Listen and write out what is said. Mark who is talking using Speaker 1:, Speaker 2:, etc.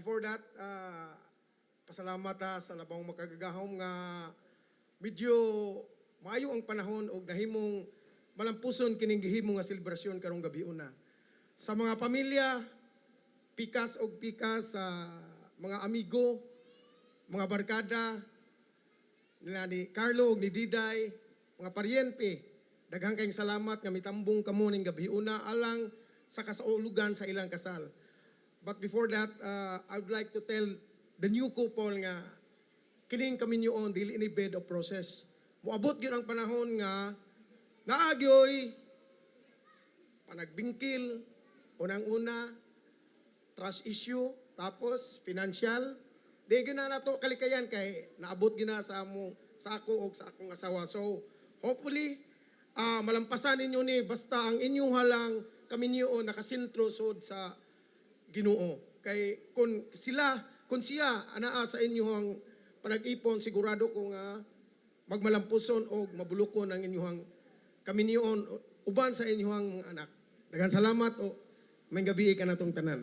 Speaker 1: Before that, pasalamat sa labang makagagahom nga medyo maayo ang panahon og nahimong malampuson kining gihimo nga selebrasyon karong gabi una. Sa mga pamilya, pikas og pikas sa mga amigo, mga barkada nila ni Carlo og ni Diday, mga paryente, daghang kayong salamat nga mitambong kamo ning gabi una alang sa kasaulugan sa ilang kasal. But before that, I would like to tell the new couple nga kining kami niyo on dili ni bed of process. Moabot gyud ang panahon nga naagyoy panagbingkil, unang-una trust issue, tapos financial. Di gyud na nato kalikayan kay naabot gyud na sa ako og sa akong asawa. So hopefully malampasan ninyo ni basta ang inyo halang kami niyo nakasentro sud sa Ginoo. Kay kung siya anaa sa inyong panag-ipon, sigurado ko nga magmalampuson o mabulukon ang inyong kami niyon uban sa inyong anak. Daghang salamat o may gabi ka natong tanan.